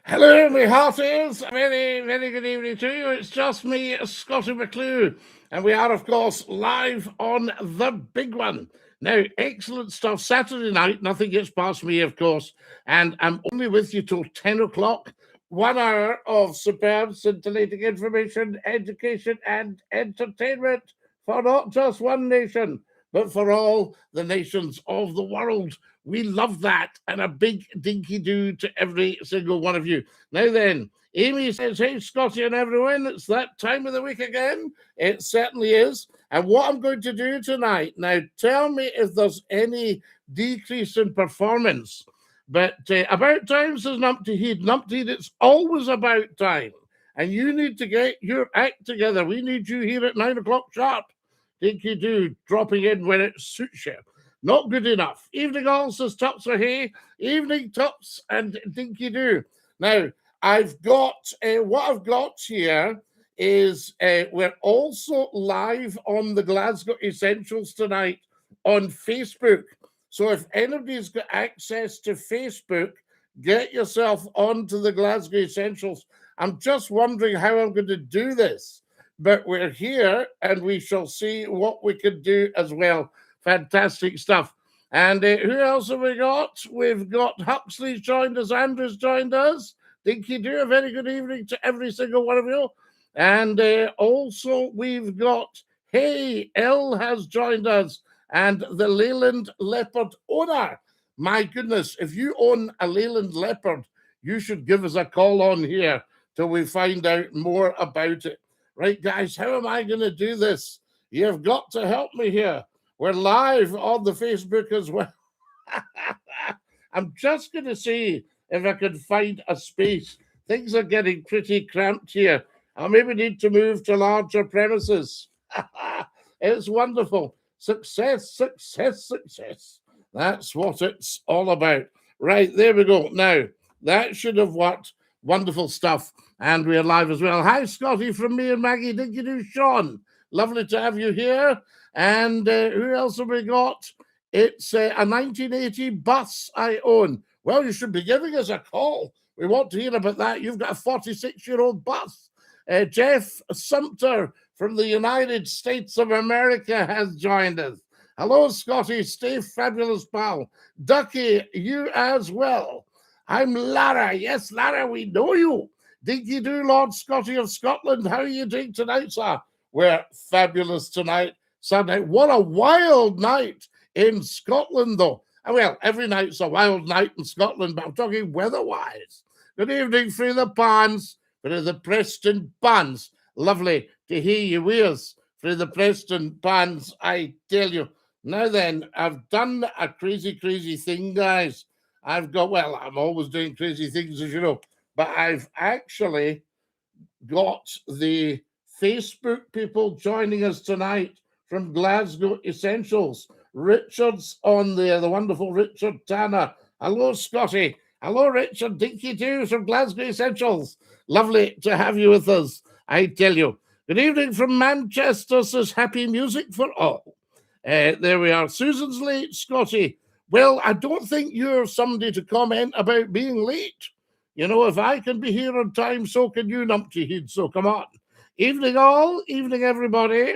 Hello, my hearties. Very, very good evening to you. It's just me, Scottie McCLUE, and we are, of course, live on the big one. Now, excellent stuff. Saturday night, nothing gets past me, of course, and I'm only with you till 10 o'clock. 1 hour of superb, scintillating information, education, and entertainment for not just one nation, but for all the nations of the world. We love that. And a big dinky-do to every single one of you. Now then, Amy says, hey, Scottie and everyone, it's that time of the week again. It certainly is. And what I'm going to do tonight, now tell me if there's any decrease in performance. But about time, says Numpty Heed. Numpty Heed, it's always about time. And you need to get your act together. We need you here at 9 o'clock sharp. Dinky-do, dropping in when it suits you. Not good enough. Evening all, says Tups for Hay. Evening Tups and Dinky-do. Now, I've got, what I've got here is we're also live on the Glasgow Essentials tonight on Facebook. So if anybody's got access to Facebook, get yourself onto the Glasgow Essentials. I'm just wondering how I'm going to do this, but we're here and we shall see what we can do as well. Fantastic stuff. And who else have we got? We've got Huxley's joined us, Andrew's joined us. Dinky-do, a very good evening to every single one of you. And also we've got, hey, Elle has joined us, and the Leyland Leopard owner. My goodness, if you own a Leyland Leopard, you should give us a call on here till we find out more about it. Right, guys, how am I going to do this? You've got to help me here. We're live on the Facebook as well. I'm just going to see if I can find a space. Things are getting pretty cramped here. I maybe need to move to larger premises. It's wonderful. Success, success, success. That's what it's all about. Right, there we go. Now, that should have worked. Wonderful stuff. And we're live as well. Hi, Scottie, from me and Maggie. Dinky-do, Sean. Lovely to have you here. And who else have we got? It's a 1980 bus I own. Well, you should be giving us a call. We want to hear about that. You've got a 46-year-old bus. Jeff Sumter from the United States of America has joined us. Hello, Scottie. Stay fabulous, pal. Ducky, you as well. I'm Lara. Yes, Lara, we know you. Dinky-do, Lord Scottie of Scotland. How are you doing tonight, sir? We're fabulous tonight. Sunday. What a wild night in Scotland, though. Well, every night's a wild night in Scotland, but I'm talking weather-wise. Good evening through the pans, through the Preston pans. Lovely to hear you ears through the Preston pans, I tell you. Now then, I've done a crazy, crazy thing, guys. I've got, well, I'm always doing crazy things, as you know, but I've actually got the Facebook people joining us tonight from Glasgow Essentials. Richard's on there, the wonderful Richard Tanner. Hello, Scottie. Hello, Richard. Dinky-do from Glasgow Essentials. Lovely to have you with us, I tell you. Good evening from Manchester, says happy music for all. There we are. Susan's late, Scottie. Well, I don't think you're somebody to comment about being late. You know, if I can be here on time, so can you, Numpty Heed. So come on. Evening all, evening everybody.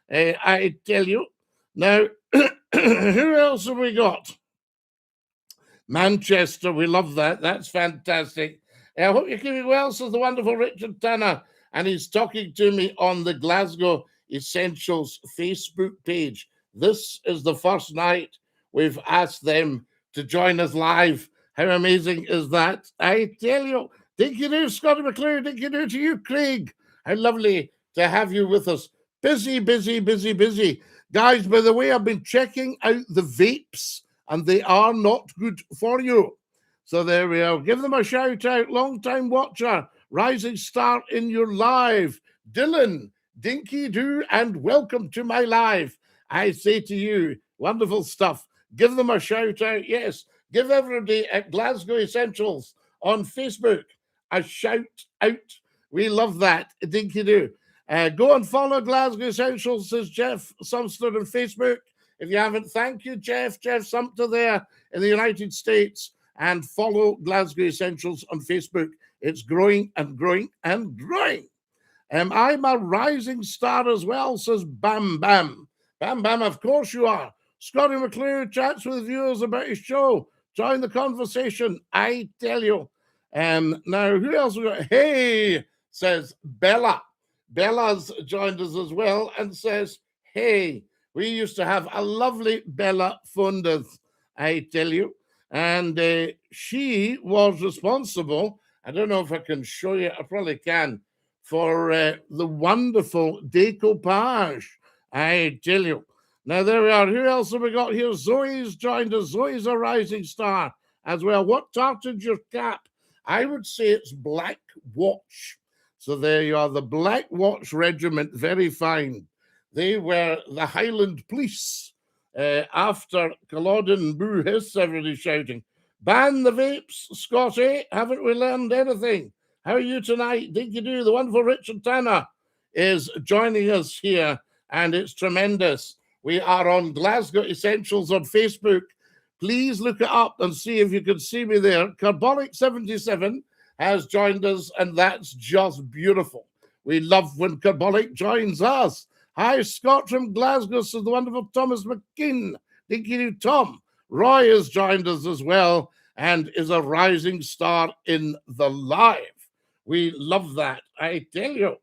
I tell you. Now, who else have we got? Manchester, we love that. That's fantastic. I hope you're keeping well, says the wonderful Richard Tanner. And he's talking to me on the Glasgow Essentials Facebook page. This is the first night we've asked them to join us live. How amazing is that? I tell you. Dinky-do, Scottie McCLUE. Dinky-do to you, Craig. How lovely to have you with us. Busy, busy, busy, busy. Guys, by the way, I've been checking out the vapes, and they are not good for you. So there we are. Give them a shout out. Long-time watcher, rising star in your live. Dylan, Dinky-do, and welcome to my live. I say to you, wonderful stuff. Give them a shout out. Yes, give everybody at Glasgow Essentials on Facebook a shout out. We love that. Dinky-do. Go and follow Glasgow Essentials, says Jeff Sumster on Facebook. If you haven't, thank you, Jeff. Jeff Sumter there in the United States. and follow Glasgow Essentials on Facebook. It's growing and growing and growing. I'm a rising star as well, says Bam Bam. Bam Bam, of course you are. Scottie McClue chats with viewers about his show. Join the conversation, I tell you. Now, who else we got? Hey, says Bella. Bella's joined us as well and says, hey, we used to have a lovely Bella phoned us, I tell you. And she was responsible, I don't know if I can show you, I probably can, for the wonderful decoupage, I tell you. Now, there we are. Who else have we got here? Zoe's joined us. Zoe's a rising star as well. What tartan's your cap? I would say it's Black Watch. So there you are, the Black Watch Regiment, very fine. They were the Highland Police after Culloden Boo Hiss, everybody shouting. Ban the vapes, Scottie. Haven't we learned anything? How are you tonight? Dinky-Doo, the wonderful Richard Tanner is joining us here, and it's tremendous. We are on Glasgow Essentials on Facebook. Please look it up and see if you can see me there. Carbolic77 has joined us, and that's just beautiful. We love when Carbolic joins us. Hi, Scott from Glasgow, says the wonderful Thomas McKean. Dinky-Doo Tom. Roy has joined us as well and is a rising star in the live. We love that, I tell you.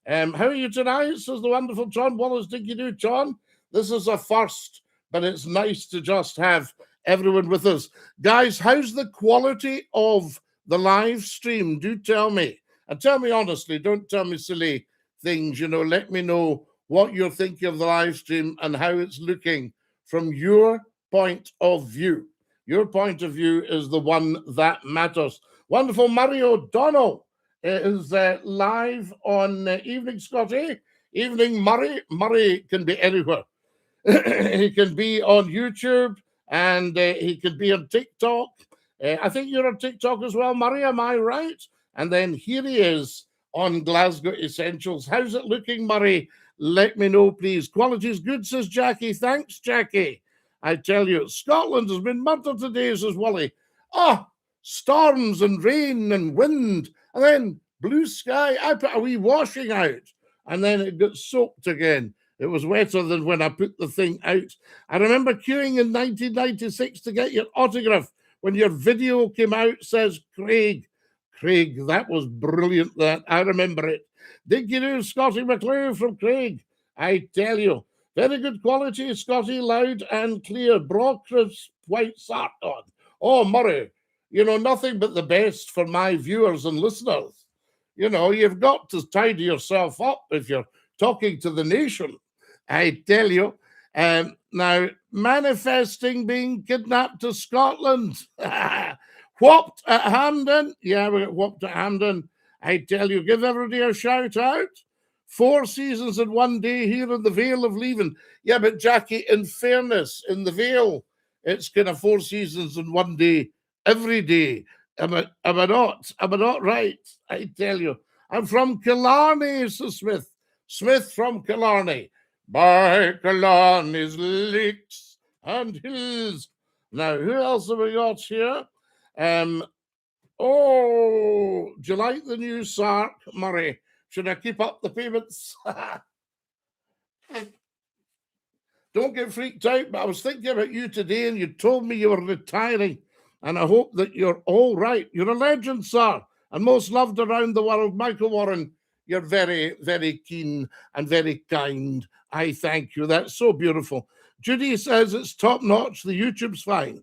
How are you tonight, says the wonderful John Wallace. Dinky-Doo, John. This is a first, but it's nice to just have everyone with us. Guys, how's the quality of the live stream? Do tell me. And tell me honestly, don't tell me silly things. You know, let me know what you're thinking of the live stream and how it's looking from your point of view. Your point of view is the one that matters. Wonderful Murray O'Donnell is live on Evening Scottie. Evening Murray. Murray can be anywhere. He can be on YouTube and he can be on TikTok. I think you're on TikTok as well, Murray, am I right? And then here he is on Glasgow Essentials. How's it looking, Murray? Let me know, please. Quality is good, says Jackie. Thanks, Jackie. I tell you, Scotland has been murdered today, says Wally. Oh, storms and rain and wind, and then blue sky. I put a wee washing out, and then it got soaked again. It was wetter than when I put the thing out. I remember queuing in 1996 to get your autograph when your video came out, says Craig. Craig, that was brilliant, that. I remember it. Dinky-Doo, Scottie McClue from Craig. I tell you, very good quality, Scottie, loud and clear. Broad, crisp, white sarton. Oh, Murray, you know, nothing but the best for my viewers and listeners. You know, you've got to tidy yourself up if you're talking to the nation. I tell you. Now, manifesting being kidnapped to Scotland. Whopped at Hampden. Yeah, we got whopped at Hampden. I tell you, give everybody a shout out. 4 seasons in one day here in the Vale of Leven. Yeah, but Jackie, in fairness, in the Vale, it's kind of 4 seasons in one day, every day. Am I not? Am I not right? I tell you. I'm from Killarney, says Smith. Smith from Killarney. By Killarney's lakes and hills. Now, who else have we got here? Oh, do you like the new Sark, Murray? Should I keep up the payments? Don't get freaked out, but I was thinking about you today and you told me you were retiring, and I hope that you're all right. You're a legend, sir, and most loved around the world. Michael Warren, you're very, very keen and very kind. I thank you. That's so beautiful. Judy says it's top notch. The YouTube's fine.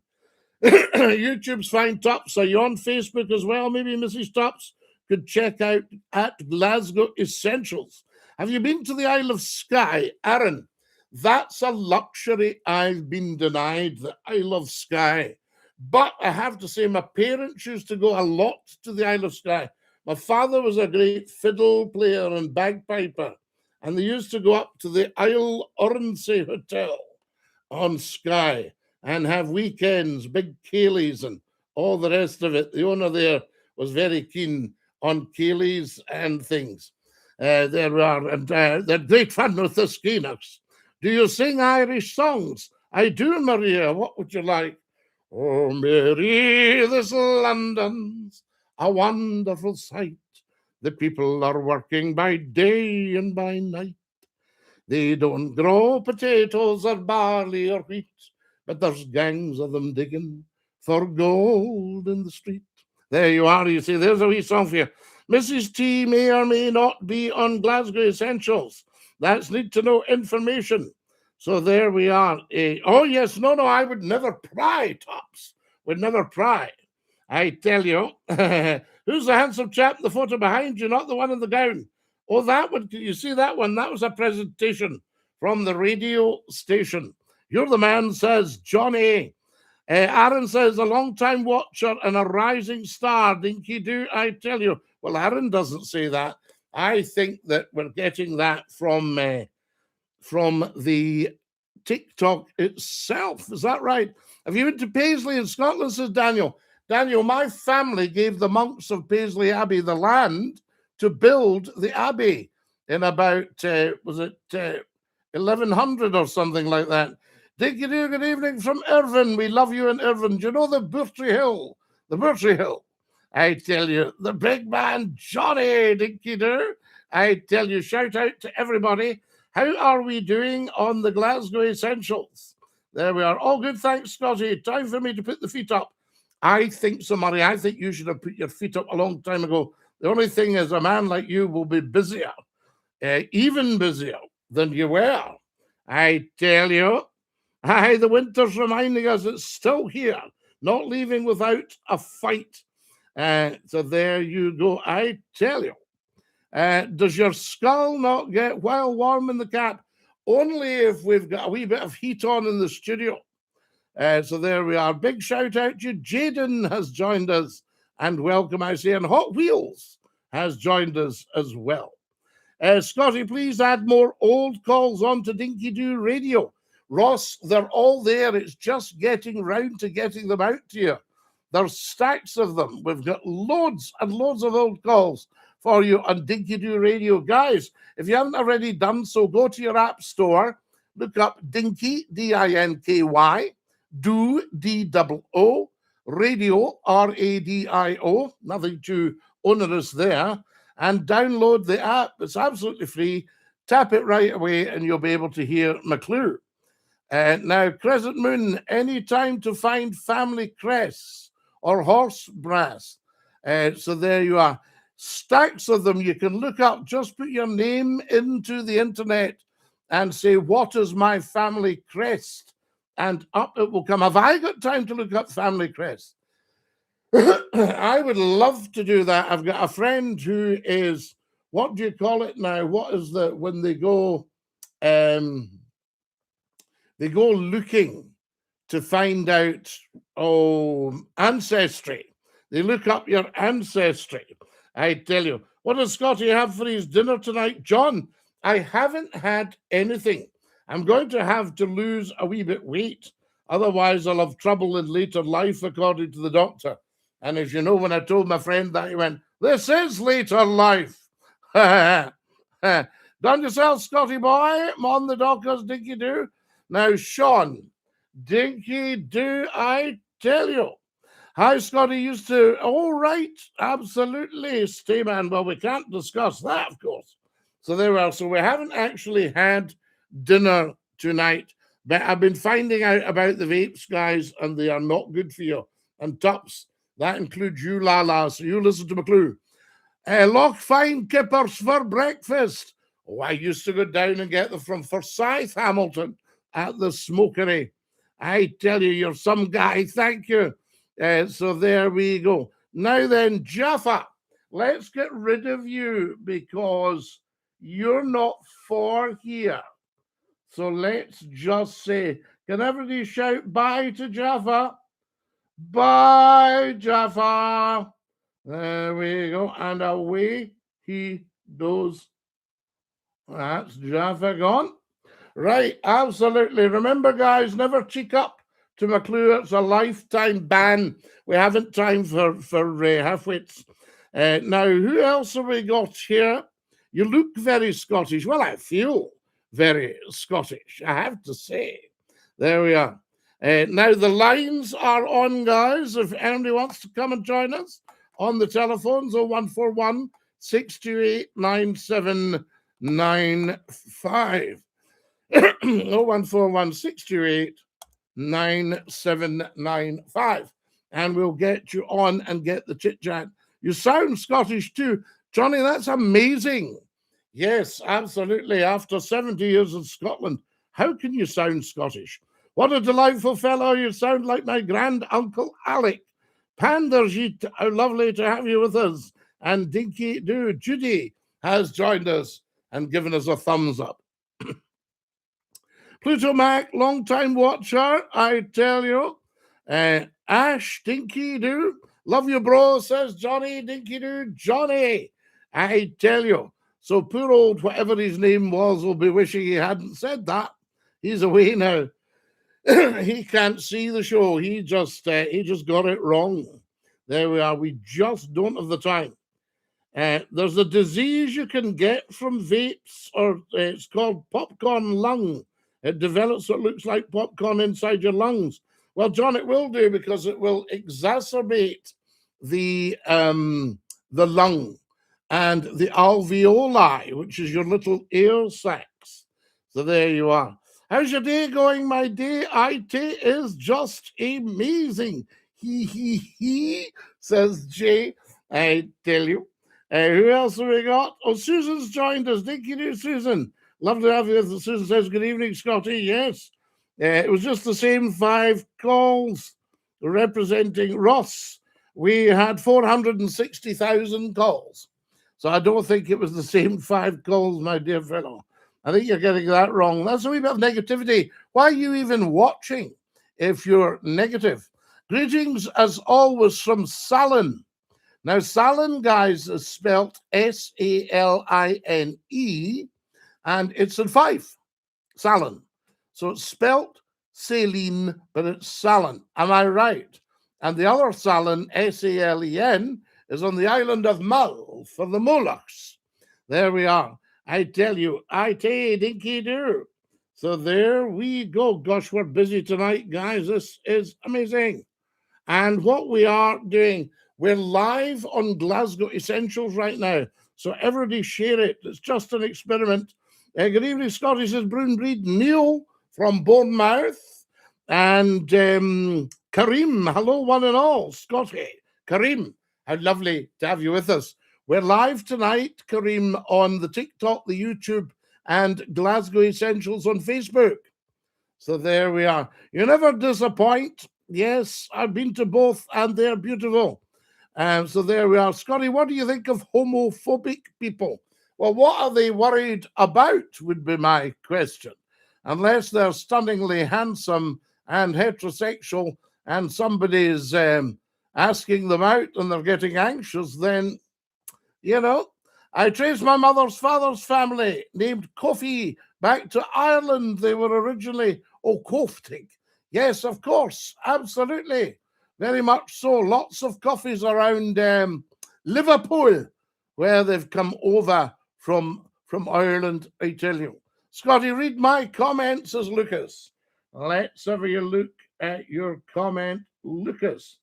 YouTube's fine. Tops, are you on Facebook as well? Maybe Mrs. Tops could check out at Glasgow Essentials. Have you been to the Isle of Skye, Aaron? That's a luxury I've been denied, the Isle of Skye. But I have to say, my parents used to go a lot to the Isle of Skye. My father was a great fiddle player and bagpiper, and they used to go up to the Isle Ornsay Hotel on Skye and have weekends, big ceilidhs and all the rest of it. The owner there was very keen on ceilidhs and things. There we are, and they're great fun with the Skeenoks. Do you sing Irish songs? I do, Maria. What would you like? Oh, Mary, this London's a wonderful sight. The people are working by day and by night. They don't grow potatoes or barley or wheat, but there's gangs of them digging for gold in the street. There you are, you see, there's a wee song for you. Mrs. T may or may not be on Glasgow Essentials. That's need to know information. So there we are. Oh, yes, no, I would never pry, Tops. Would never pry. I tell you. Who's the handsome chap in the photo behind you, not the one in the gown? Oh, that one. Can you see that one? That was a presentation from the radio station. You're the man, says Johnny. Aaron says, a long-time watcher and a rising star, Dinky-Doo, I tell you. Well, Aaron doesn't say that. I think that we're getting that from the TikTok itself. Is that right? Have you been to Paisley in Scotland, says Daniel? Daniel, my family gave the monks of Paisley Abbey the land to build the abbey in about, was it 1100 or something like that. Dinky-Doo, good evening from Irvine. We love you in Irvine. Do you know the Bertree Hill? The Bertree Hill. I tell you, the big man, Johnny Dinky-Doo. I tell you, shout out to everybody. How are we doing on the Glasgow Essentials? There we are. All good, thanks, Scotty. Time for me to put the feet up. I think so, Murray. I think you should have put your feet up a long time ago. The only thing is a man like you will be busier, even busier than you were. I tell you. Aye, the winter's reminding us it's still here, not leaving without a fight. So there you go. I tell you. Does your skull not get well warm in the cap? Only if we've got a wee bit of heat on in the studio. So there we are. Big shout out to you. Jaden has joined us, and welcome, I say. And Hot Wheels has joined us as well. Scotty, please add more old calls on to Dinky-Doo Radio. Ross, they're all there. It's just getting round to getting them out to you. There's stacks of them. We've got loads and loads of old calls for you on Dinky-Doo Radio. Guys, if you haven't already done so, go to your app store, look up Dinky, D-I-N-K-Y, Doo, D-O-O, Radio, R-A-D-I-O, nothing too onerous there, and download the app. It's absolutely free. Tap it right away and you'll be able to hear McClue. Now, Crescent Moon, any time to find family crests or horse brass. So there you are. Stacks of them you can look up. Just put your name into the internet and say, what is my family crest? And up it will come. Have I got time to look up family crest? I would love to do that. I've got a friend who is, what do you call it now? What is when they go looking to find out, ancestry. They look up your ancestry. I tell you. What does Scotty have for his dinner tonight? John, I haven't had anything. I'm going to have to lose a wee bit weight. Otherwise, I'll have trouble in later life, according to the doctor. And as you know, when I told my friend that, he went, this is later life. Done yourself, Scotty boy. I'm on the Dockers, Dinky-Doo. Now, Sean, Dinky-Doo, I tell you. Hi, Scotty used to. All right, absolutely, Stayman. Well, we can't discuss that, of course. So there we are. So we haven't actually had dinner tonight, but I've been finding out about the vapes, guys, and they are not good for you. And Tups, that includes you, Lala. So you listen to McClue. Loch Fine kippers for breakfast. Oh, I used to go down and get them from Forsyth, Hamilton, at the smokery. I tell you, you're some guy. Thank you. So there we go. Now then, Jaffa, let's get rid of you because you're not for here. So let's just say, can everybody shout bye to Jaffa? Bye, Jaffa. There we go. And away he goes. That's Jaffa gone. Right, absolutely. Remember, guys, never cheek up to McClue. It's a lifetime ban. We haven't time for half-wits. Now, who else have we got here? You look very Scottish. Well, I feel very Scottish, I have to say. There we are. Now, the lines are on, guys. If anybody wants to come and join us on the telephones, 0141 628 9795. 0141 628 9795. And we'll get you on and get the chit chat. You sound Scottish too. Johnny, that's amazing. Yes, absolutely. After 70 years in Scotland, how can you sound Scottish? What a delightful fellow. You sound like my grand uncle Alec. Panderjeet, how lovely to have you with us. And Dinky-Doo, Judy has joined us and given us a thumbs up. Pluto Mac, long-time watcher, I tell you. Ash, Dinky-Doo, love you, bro, says Johnny. Dinky-Doo, Johnny, I tell you. So poor old whatever his name was will be wishing he hadn't said that. He's away now. He can't see the show. He just got it wrong. There we are. We just don't have the time. There's a disease you can get from vapes, or it's called popcorn lung. It develops what looks like popcorn inside your lungs. Well, John, it will do, because it will exacerbate the lung and the alveoli, which is your little air sacs. So there you are. How's your day going, my day? IT is just amazing. He, says Jay. I tell you. Who else have we got? Oh, Susan's joined us. Dinky-Doo, Susan. Love to have you. Susan says, good evening, Scotty. Yes. It was just the same 5 calls representing Ross. We had 460,000 calls. So I don't think it was the same 5 calls, my dear fellow. I think you're getting that wrong. That's a wee bit of negativity. Why are you even watching if you're negative? Greetings, as always, from Salin. Now, Salin, guys, is spelt S-A-L-I-N-E, and it's in 5. Salin. So it's spelt Saline, but it's Salin. Am I right? And the other Salin, S-A-L-E-N, is on the island of Mull for the Molucks. There we are. I tell you, Dinky-Doo. So there we go. Gosh, we're busy tonight, guys. This is amazing. And what we are doing, we're live on Glasgow Essentials right now. So everybody share it. It's just an experiment. Good evening, Scotty, says Brown Breed. Neil from Bournemouth. And Kareem, hello, one and all. Scotty, Kareem, how lovely to have you with us. We're live tonight, Kareem, on the TikTok, the YouTube, and Glasgow Essentials on Facebook. So there we are. You never disappoint. Yes, I've been to both, and they're beautiful. So there we are. Scotty, what do you think of homophobic people? Well, what are they worried about would be my question. Unless they're stunningly handsome and heterosexual and somebody's asking them out and they're getting anxious, then, you know, I traced my mother's father's family named Coffee back to Ireland. They were originally Coftig. Yes, of course, absolutely. Very much so. Lots of coffees around Liverpool, where they've come over from Ireland, I tell you. Scotty, read my comment, says Lucas. Let's have a look at your comment, Lucas.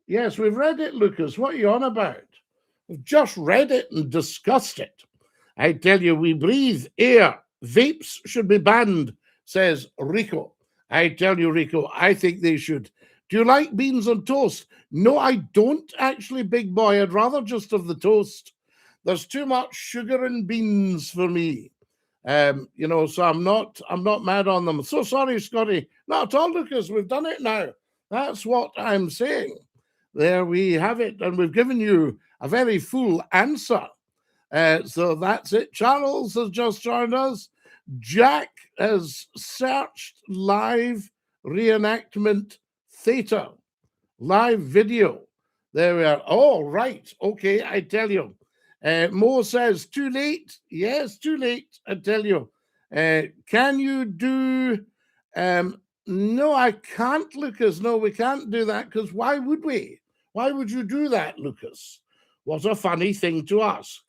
Yes, we've read it, Lucas. What are you on about? We've just read it and discussed it. I tell you, we breathe air. Vapes should be banned, says Rico. I tell you, Rico, I think they should. Do you like beans on toast? No, I don't actually, big boy. I'd rather just have the toast. There's too much sugar and beans for me. You know, so I'm not mad on them. So sorry, Scotty. Not at all, Lucas. We've done it now. That's what I'm saying. There we have it. And we've given you a very full answer. So that's it. Charles has just joined us. Jack has searched live reenactment theatre, live video. There we are. Oh, right. Okay, I tell you. Mo says, too late. Yes, too late, I tell you. Can you do... no, I can't, Lucas. No, we can't do that, because why would we? Why would you do that, Lucas? What a funny thing to ask.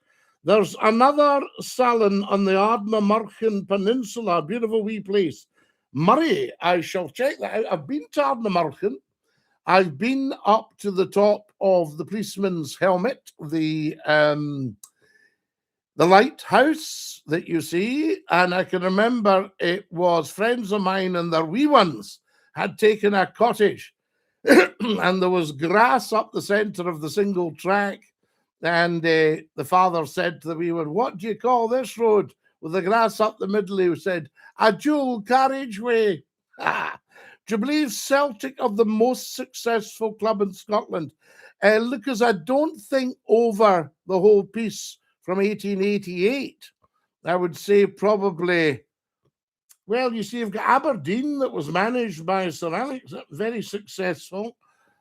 There's another salon on the Ardnamurchan Peninsula, beautiful wee place. Murray, I shall check that out. I've been to Ardnamurchan. I've been up to the top of the policeman's helmet, the lighthouse that you see, and I can remember it was friends of mine and their wee ones had taken a cottage and there was grass up the centre of the single track, and the father said to the wee one, "What do you call this road with the grass up the middle?" He said, "A dual carriageway." Do you believe Celtic are the most successful club in Scotland? Lucas, I don't think over the whole piece from 1888, I would say probably, well, you see, you've got Aberdeen that was managed by Sir Alex, very successful,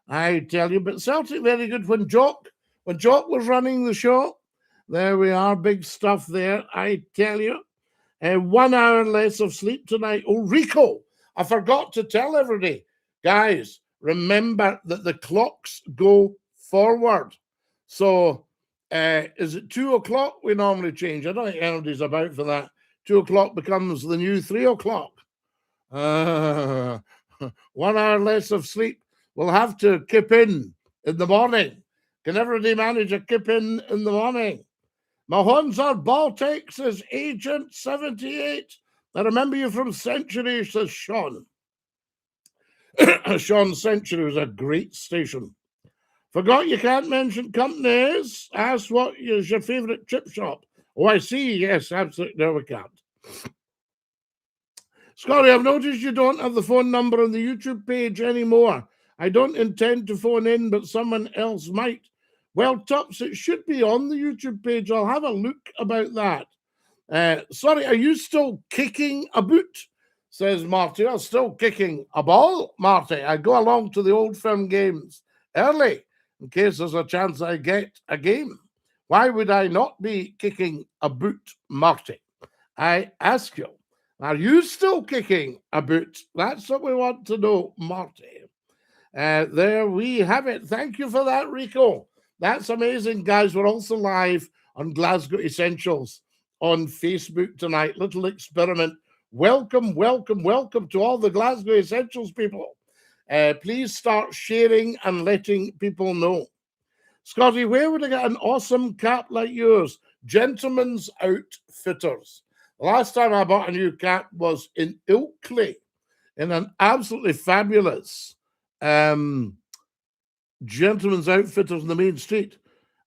I tell you. But Celtic, very good. When Jock was running the show, there we are, big stuff there, I tell you. 1 hour less of sleep tonight. Oh, Rico, I forgot to tell everybody, guys, remember that the clocks go forward. So is it 2 o'clock we normally change? I don't think anybody's about for that. 2 o'clock becomes the new 3 o'clock. 1 hour less of sleep. We'll have to kip in the morning. Can everybody manage a kip in the morning? Mahon's are Baltic, says Agent 78. I remember you from Century, says Sean. Sean, Century was a great station. Forgot you can't mention companies. Ask what is your favourite chip shop. Oh, I see. Yes, absolutely. No, we can't. Scottie, I've noticed you don't have the phone number on the YouTube page anymore. I don't intend to phone in, but someone else might. Well, Tups, it should be on the YouTube page. I'll have a look about that. Sorry, are you still kicking a boot? Says Marty. I'm still kicking a ball, Marty. I go along to the Old Firm games early in case there's a chance I get a game. Why would I not be kicking a boot, Marty? I ask you, are you still kicking a boot? That's what we want to know, Marty. There we have it. Thank you for that, Rico. That's amazing, guys. We're also live on Glasgow Essentials on Facebook tonight. Little experiment. Welcome, welcome, welcome to all the Glasgow Essentials people. Please start sharing and letting people know. Scottie, where would I get an awesome cap like yours? Gentlemen's Outfitters. The last time I bought a new cap was in Ilkley, in an absolutely fabulous Gentlemen's Outfitters in the main street.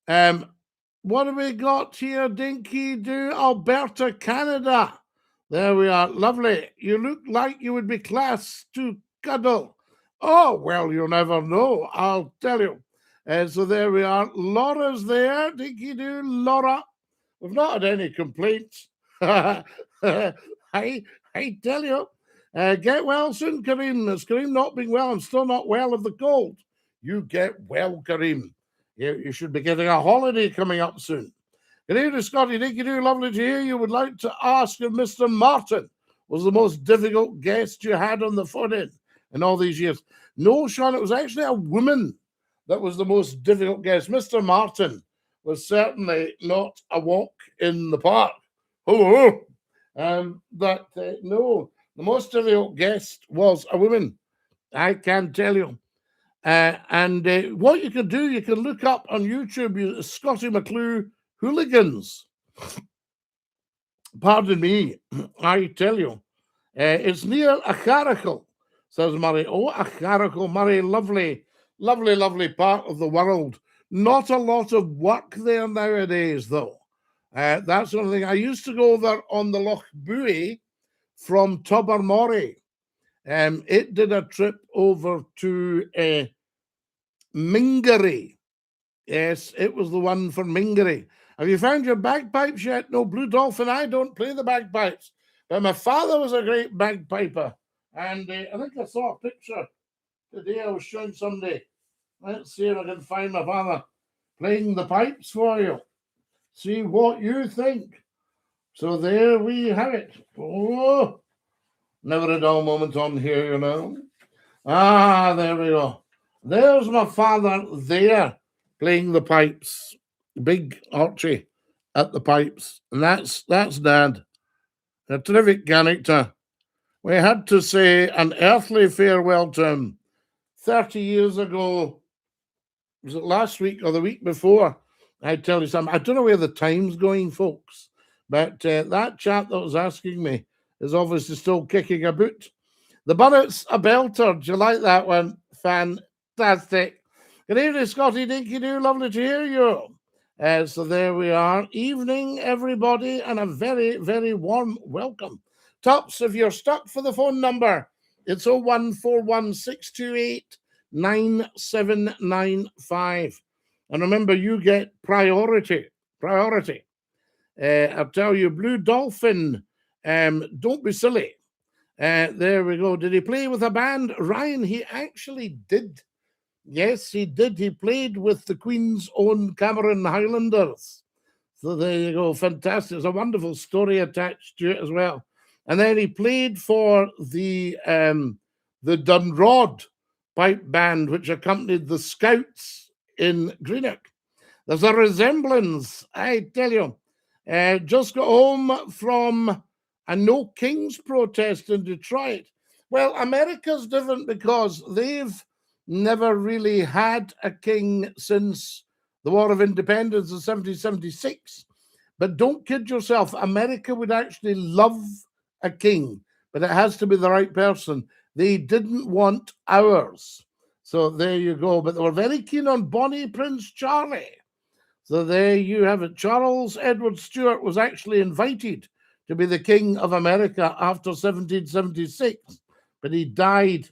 What have we got here? Dinky-Doo, Alberta, Canada. There we are. Lovely. You look like you would be class to cuddle. Oh, well, you'll never know. I'll tell you. So there we are. Laura's there. Dinky-Doo, Laura. We've not had any complaints. I tell you. Get well soon, Kareem. Has Kareem not been well? I'm still not well of the cold. You get well, Kareem. You should be getting a holiday coming up soon. Good evening, Scottie. Dinky-Doo, lovely to hear you. Would like to ask if Mr. Martin was the most difficult guest you had on the phone in all these years. No, Sean, it was actually a woman that was the most difficult guest. Mr. Martin was certainly not a walk in the park. Hello. But no, the most difficult guest was a woman. I can tell you. And what you can do, you can look up on YouTube, Scottie McClue Hooligans. Pardon me, I tell you. It's near Acharacle, says Murray. Oh, Acharacle, Murray, lovely, lovely, lovely part of the world. Not a lot of work there nowadays, though. That's the only thing. I used to go there on the Loch Buie from Tobermory. It did a trip over to Mingery. Yes, it was the one for Mingery. Have you found your bagpipes yet? No, Blue Dolphin, I don't play the bagpipes. But my father was a great bagpiper. And I think I saw a picture today I was showing somebody. Let's see if I can find my father playing the pipes for you. See what you think. So there we have it. Oh, never a dull moment on here, you know. Ah, there we go. There's my father there playing the pipes. Big Archie at the pipes. And that's Dad. A terrific character. We had to say an earthly farewell to him 30 years ago. Was it last week or the week before? I tell you something. I don't know where the time's going, folks, but that chap that was asking me is obviously still kicking a boot. The Bunnet's a belter. Do you like that one? Fantastic. Good evening, Scottie DINKY-DOO. Lovely to hear you. So there we are. Evening, everybody, and a very, very warm welcome. Tops, if you're stuck for the phone number, it's 01416289795. And remember, you get priority. Priority. I'll tell you, Blue Dolphin, don't be silly. There we go. Did he play with a band? Ryan, he actually did. Yes, he did. He played with the Queen's own Cameron Highlanders. So there you go. Fantastic. There's a wonderful story attached to it as well. And then he played for the Dunrod pipe band, which accompanied the Scouts in Greenock. There's a resemblance, I tell you. Just got home from a No Kings protest in Detroit. Well, America's different because they've never really had a king since the War of Independence in 1776. But don't kid yourself, America would actually love a king, but it has to be the right person. They didn't want ours. So there you go. But they were very keen on Bonnie Prince Charlie. So there you have it. Charles Edward Stuart was actually invited to be the King of America after 1776, but he died.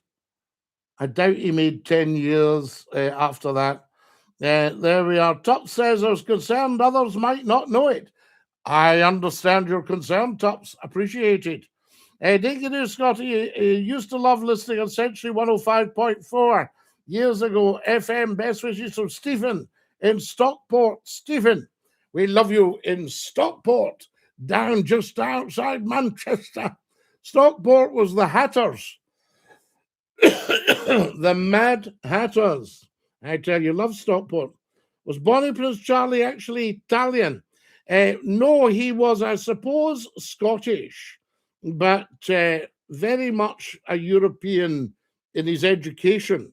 I doubt he made 10 years after that. There we are. Tups says, I was concerned others might not know it. I understand your concern, Tups. Appreciated. DINKY-DOO, Scottie, used to love listening on Century 105.4 years ago. FM, best wishes from Stephen in Stockport. Stephen, we love you in Stockport, down just outside Manchester. Stockport was the Hatters. The Mad Hatters. I tell you, love Stockport. Was Bonnie Prince Charlie actually Italian? No, he was, I suppose, Scottish, but very much a European in his education.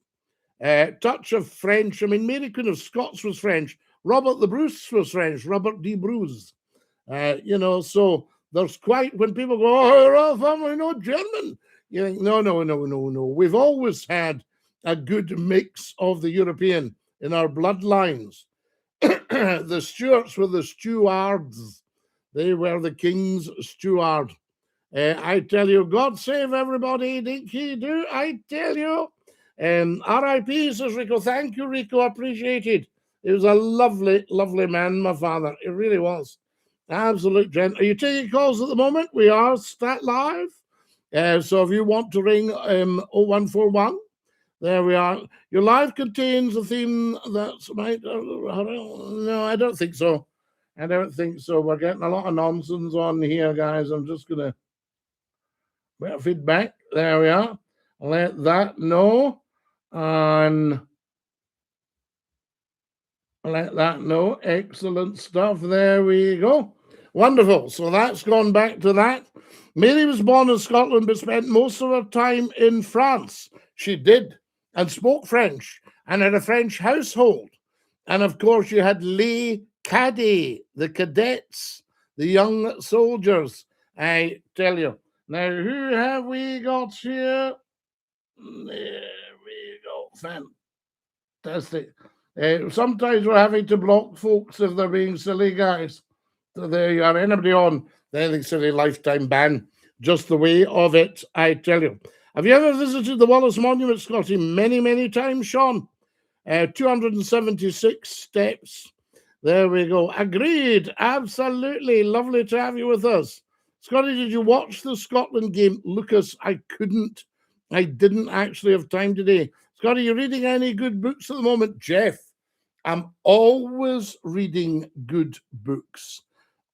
Touch of French. I mean, Mary Queen of Scots was French. Robert the Bruce was French. Robert de Bruce. So there's quite, when people go, oh, you're all family, no German. You think, no. We've always had a good mix of the European in our bloodlines. The Stuarts were the Stewards. They were the king's steward. I tell you, God save everybody, DINKY-DOO, I tell you. R.I.P. says Rico. Thank you, Rico. Appreciated. He was a lovely, lovely man, my father. It really was. Absolute gent. Are you taking calls at the moment? We are stat live. So if you want to ring 0141, there we are. Your live contains a theme that's right. No, I don't think so. I don't think so. We're getting a lot of nonsense on here, guys. I'm just going to get feedback. There we are. Let that know. And let that know. Excellent stuff. There we go. Wonderful. So that's gone back to that. Mary was born in Scotland but spent most of her time in France. She did, and spoke French, and had a French household. And of course, you had les cadets, the cadets, the young soldiers. I tell you. Now, who have we got here? There we go. Fantastic. Sometimes we're having to block folks if they're being silly, guys. So there you are. Anybody on anything silly, lifetime ban. Just the way of it, I tell you. Have you ever visited the Wallace Monument, Scottie? Many, many times, Sean. 276 steps. There we go. Agreed. Absolutely. Lovely to have you with us. Scottie, did you watch the Scotland game? Lucas, I couldn't. I didn't actually have time today. Scottie, you reading any good books at the moment? Jeff, I'm always reading good books.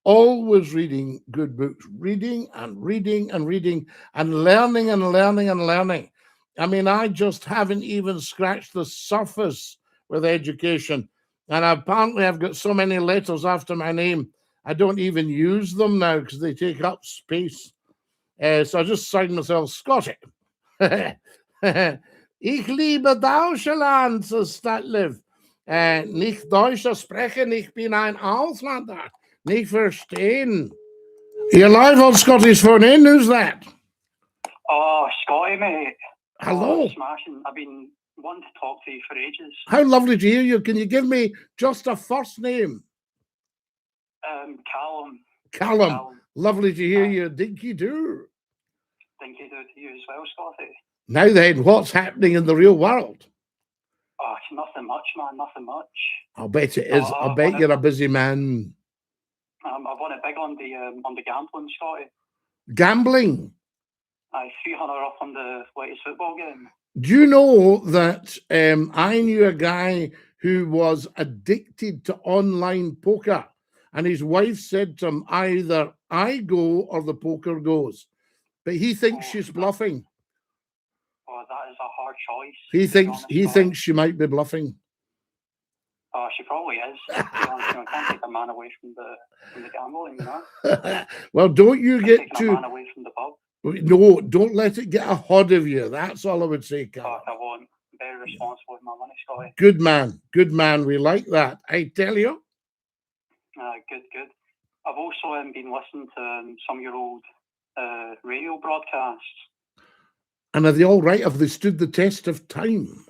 Always reading good books. Reading and reading and reading and learning and learning and learning. I mean, I just haven't even scratched the surface with education. And apparently I've got so many letters after my name, I don't even use them now because they take up space. So I just signed myself Scottie. Ich liebe Deutschland, says Statliv. Nicht Deutsch sprechen, ich bin ein Ausländer. Nicht verstehen. You're live on Scottie's Phone In. Who's that? Oh, Scottie, mate. Hello. Oh, smashing. I've been wanting to talk to you for ages. How lovely to hear you. Can you give me just a first name? Callum. Lovely to hear you. Dinky-Doo. Dinky-Doo to you as well, Scottie. Now then, what's happening in the real world? Oh, it's nothing much, man. Nothing much. I'll bet it is. I bet you're a busy man. I won it big on the gambling, Scottie. Gambling? I 300 up on the latest football game. Do you know that I knew a guy who was addicted to online poker, and his wife said to him, either I go or the poker goes. But he thinks she's bluffing. Oh, that is a hard choice. He thinks she might be bluffing. Oh, she probably is. Can't take a man away from the gambling, you know. Well, don't you get a man away from the pub. No, don't let it get a hold of you. That's all I would say, Carl. Oh, I won't. Very responsible with my money, Scottie. Good man. We like that. I tell you. Good. I've also been listening to some of your old radio broadcasts. And are they all right? Have they stood the test of time?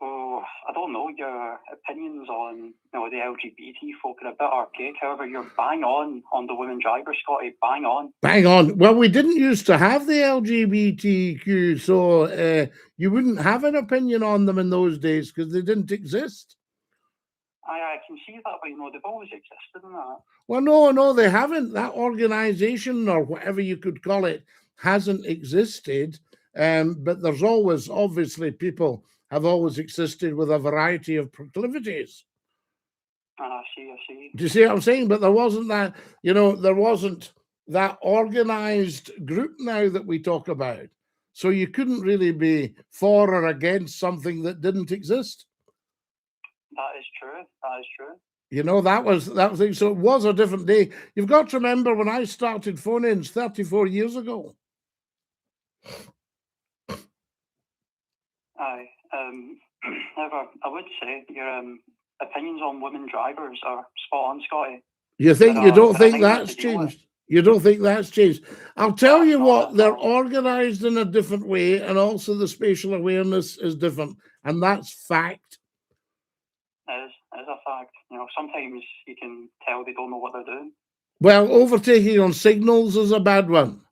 Oh, I don't know. Your opinions on the LGBT folk are a bit archaic. However, you're bang on the women drivers, Scottie. Bang on. Bang on. Well, we didn't used to have the LGBTQ, so you wouldn't have an opinion on them in those days because they didn't exist. I can see that, but they've always existed in that. Well, no, they haven't. That organization, or whatever you could call it, hasn't existed. But there's always, obviously, people have always existed with a variety of proclivities. I see. Do you see what I'm saying? But there wasn't that, there wasn't that organized group now that we talk about. So you couldn't really be for or against something that didn't exist. That is true. That was it. So it was a different day. You've got to remember when I started phone-ins 34 years ago. Aye. However, I would say your opinions on women drivers are spot on, Scottie. You don't think that's changed? You don't think that's changed? I'll tell you what, they're organized in a different way, and also the spatial awareness is different, and that's fact. It is a fact. Sometimes you can tell they don't know what they're doing. Well, overtaking on signals is a bad one.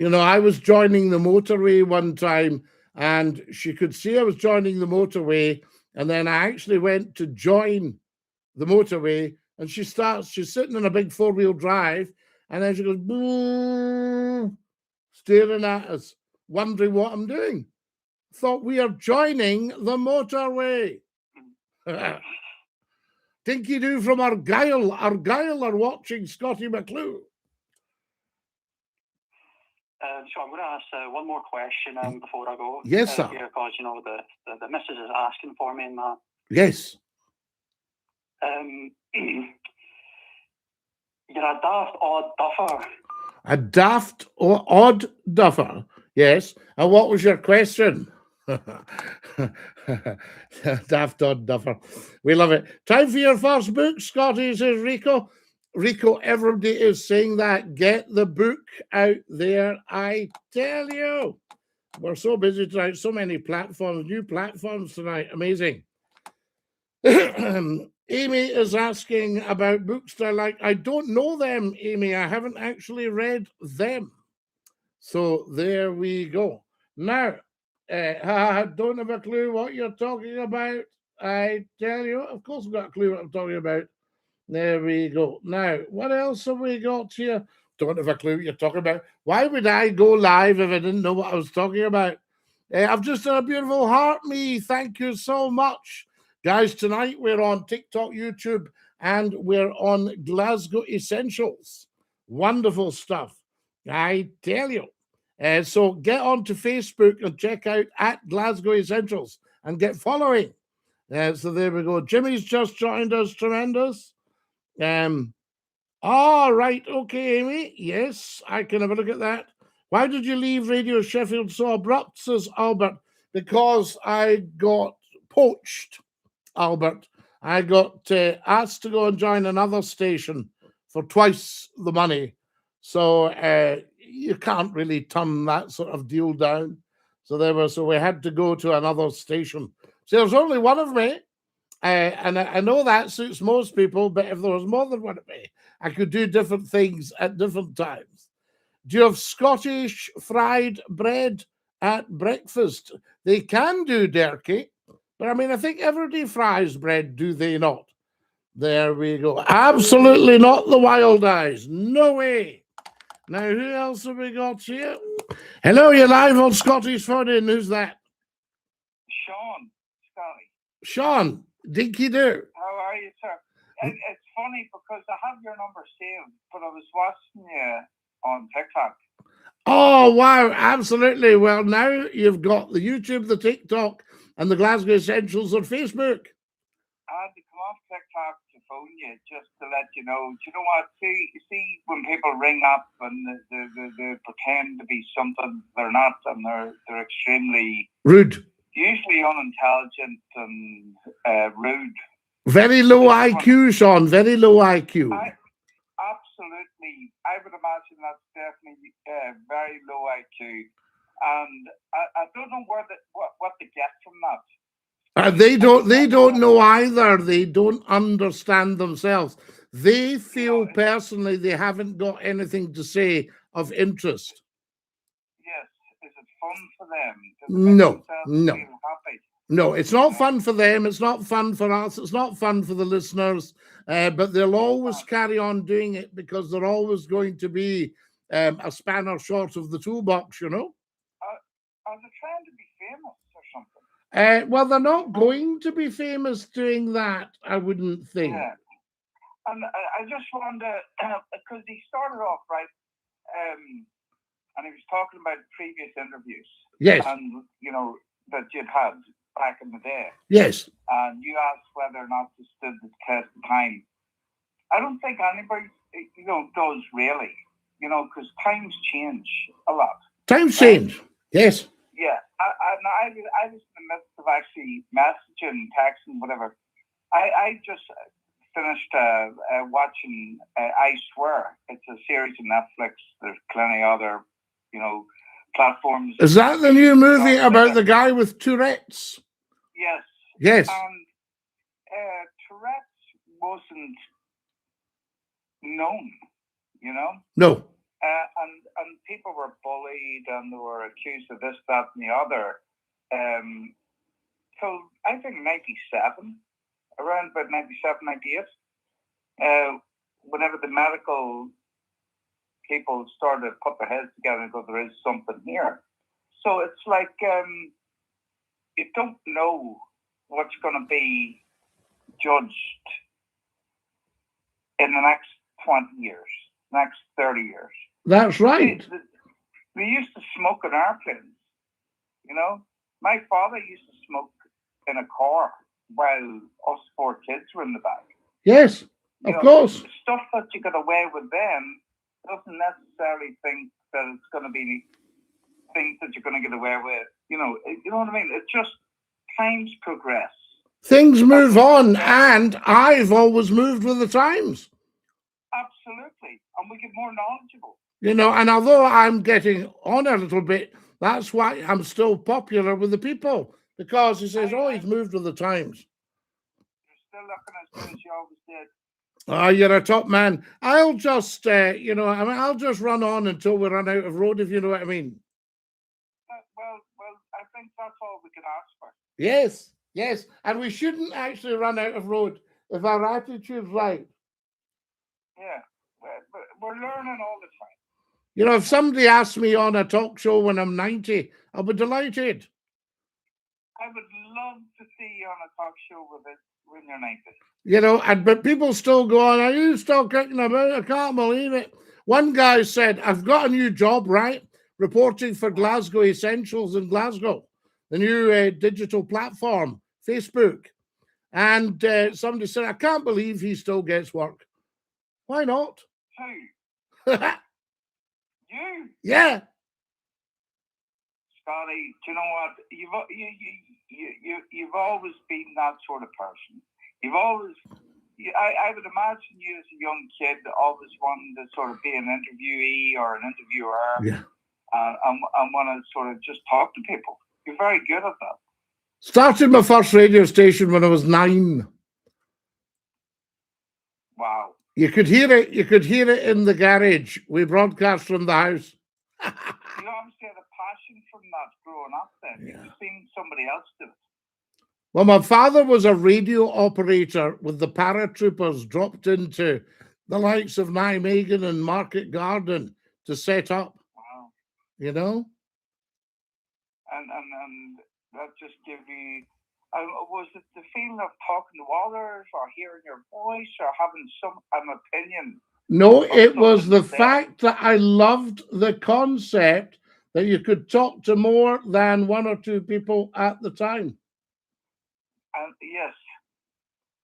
I was joining the motorway one time, and she could see I was joining the motorway, and then I actually went to join the motorway, and she's sitting in a big four-wheel drive, and then she goes, boo, staring at us, wondering what I'm doing. Thought we are joining the motorway. Dinky-Doo from Argyll are watching Scottie McClue. So I'm going to ask one more question before I go. Yes, sir. Because the missus is asking for me and that. Yes. You're a daft odd duffer. A daft or odd duffer. Yes. And what was your question? Daft odd duffer. We love it. Time for your first book, Scottie, says Rico. Rico, everybody is saying that. Get the book out there, I tell you. We're so busy tonight. So many platforms, new platforms tonight. Amazing. Amy is asking about books that I like. I don't know them, Amy. I haven't actually read them. So there we go. Now, I don't have a clue what you're talking about. I tell you, of course I've got a clue what I'm talking about. There we go. Now, what else have we got here? Don't have a clue what you're talking about. Why would I go live if I didn't know what I was talking about? I've just done a beautiful heart me. Thank you so much. Guys, tonight we're on TikTok, YouTube, and we're on Glasgow Essentials. Wonderful stuff. I tell you. So get onto Facebook and check out at Glasgow Essentials and get following. So there we go. Jimmy's just joined us. Tremendous. Ah, right. Okay, Amy. Yes, I can have a look at that. Why did you leave Radio Sheffield so abrupt, says Albert? Because I got poached, Albert. I got asked to go and join another station for twice the money. So you can't really turn that sort of deal down. So we had to go to another station. So there's only one of me. And I know that suits most people, but if there was more than one of me, I could do different things at different times. Do you have Scottish fried bread at breakfast? They can do, Derky, but I mean, I think everybody fries bread, do they not? There we go. Absolutely not the Wild Eyes. No way. Now, who else have we got here? Hello, you're live on Scottish Phone. Who's that? Sean, Scotty. Sean, Dinky-Doo. How are you, sir? It's funny because I have your number saved, but I was watching you on TikTok. Oh, wow, absolutely. Well, now you've got the YouTube, the TikTok, and the Glasgow Essentials on Facebook. I had to come off TikTok to phone you just to let you know. Do you know what? See when people ring up and they pretend to be something they're not, and they're extremely rude, usually unintelligent and rude. Very low IQ, Sean. Very low IQ. Absolutely, I would imagine that's definitely very low IQ, and I don't know what to get from that. They don't know either. They don't understand themselves. They feel personally they haven't got anything to say of interest. Yes, is it fun for them? No, it's not fun for them. It's not fun for us. It's not fun for the listeners. But they'll always carry on doing it because they're always going to be a spanner short of the toolbox, you know. Are they trying to be famous or something? Well, they're not going to be famous doing that, I wouldn't think. Yeah. And I just wonder, because he started off, right, and he was talking about previous interviews. Yes. And, you know, that you'd had back in the day. Yes. And you asked whether or not they stood the test of time. I don't think anybody, you know, does really, you know, because times change a lot. Times change, yes. Yeah, I was in the midst of actually messaging, texting, whatever. I just finished watching I Swear. It's a series on Netflix. There's plenty other, you know, platforms. Is that the new movie about the guy with Tourette's? Yes. Yes. And Tourette's wasn't known, you know? No. And people were bullied and they were accused of this, that, and the other. So I think 97, around about 97, 98, whenever the medical people started to put their heads together and go, there is something here. So it's like you don't know what's going to be judged in the next 20 years, next 30 years. That's right. We used to smoke in airplanes, you know. My father used to smoke in a car while us 4 kids were in the back. Yes, of course. Stuff that you got away with then doesn't necessarily think that it's going to be things that you're going to get away with. You know what I mean? It's just times progress. Things move on, and I've always moved with the times. Absolutely, and we get more knowledgeable. You know, and although I'm getting on a little bit, that's why I'm still popular with the people, because he says, oh, he's moved with the times. You're still looking as good as you always did. Oh, you're a top man. I'll just, I'll just run on until we run out of road, if you know what I mean. Well, I think that's all we can ask for. Yes. And we shouldn't actually run out of road if our attitude's right. Yeah, we're learning all the time. You know, if somebody asks me on a talk show when I'm 90, I'll be delighted. I would love to see you on a talk show when you're 90. You know, but people still go on, are you still kicking about it? I can't believe it. One guy said, I've got a new job, right? Reporting for Glasgow Essentials in Glasgow, the new digital platform, Facebook. And somebody said, I can't believe he still gets work. Why not? Who? You? Yeah. Scottie, do you know what? You've always been that sort of person. You've always, I would imagine you as a young kid always wanted to sort of be an interviewee or an interviewer, Yeah. and want to sort of just talk to people. You're very good at that. Started my first radio station when I was 9. Wow. You could hear it. You could hear it in the garage. We broadcast from the house. You obviously had a passion from that growing up then. Yeah. You've seen somebody else do it. Well, my father was a radio operator with the paratroopers dropped into the likes of Nijmegen and Market Garden to set up. Wow. You know? And that just gave you, was it the feeling of talking to others or hearing your voice or having an opinion? No, it was the there? fact that I loved the concept that you could talk to more than 1 or 2 people at the time.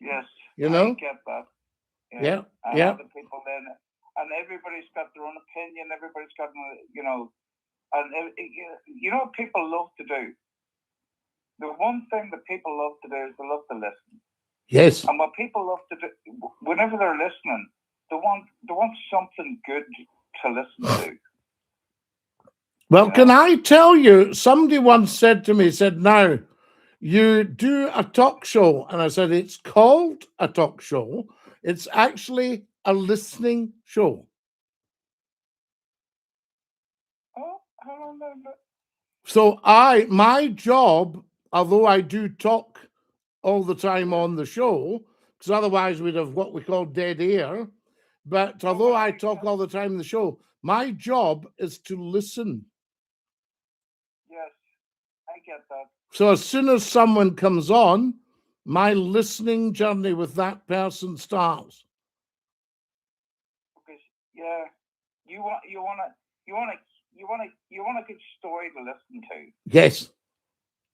Yes. You know? I get that. Yeah. And Yeah. other people then, and everybody's got their own opinion. Everybody's got, you know, and you know what people love to do? The one thing that people love to do is they love to listen. Yes. And what people love to do, whenever they're listening, they want something good to listen to. Well, can I tell you, somebody once said to me, said, now, you do a talk show. And I said, it's called a talk show. It's actually a listening show. Oh, I don't know. So my job, although I do talk all the time on the show, because otherwise we'd have what we call dead air, but although I talk all the time in the show, my job is to listen. Yes, I get that. So as soon as someone comes on, my listening journey with that person starts. Because you want a good story to listen to.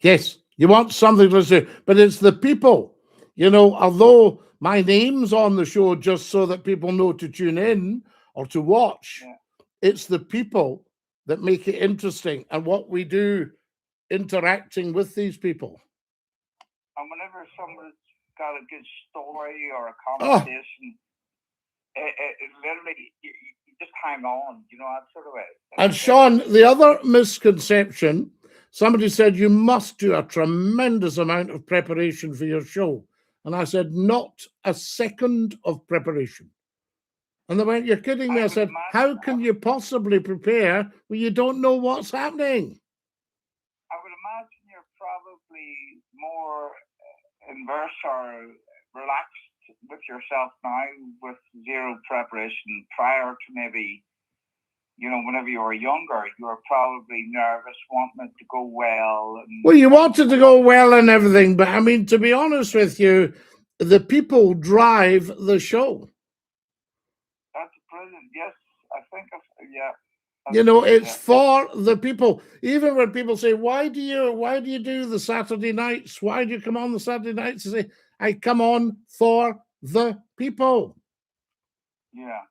Yes. You want something to listen to, but it's the people. You know, although my name's on the show just so that people know to tune in or to watch, it's the people that make it interesting and what we do interacting with these people. And whenever someone's got a good story or a conversation, it literally, you just hang on, you know, that sort of way. And Sean, the other misconception, somebody said you must do a tremendous amount of preparation for your show. And I said, not a second of preparation. And they went, you're kidding me. I said, how can you possibly prepare when you don't know what's happening? I would imagine you're probably more inverse or relaxed with yourself now with zero preparation prior to maybe, you know, whenever you were younger, you were probably nervous, wanting it to go well. Well, you wanted to go well and everything, but I mean, to be honest with you, the people drive the show. That's brilliant. Yes, I think, yeah. You know, it's for the people. Even when people say, why do you do the Saturday nights? Why do you come on the Saturday nights? I say, I come on for the people. Yeah.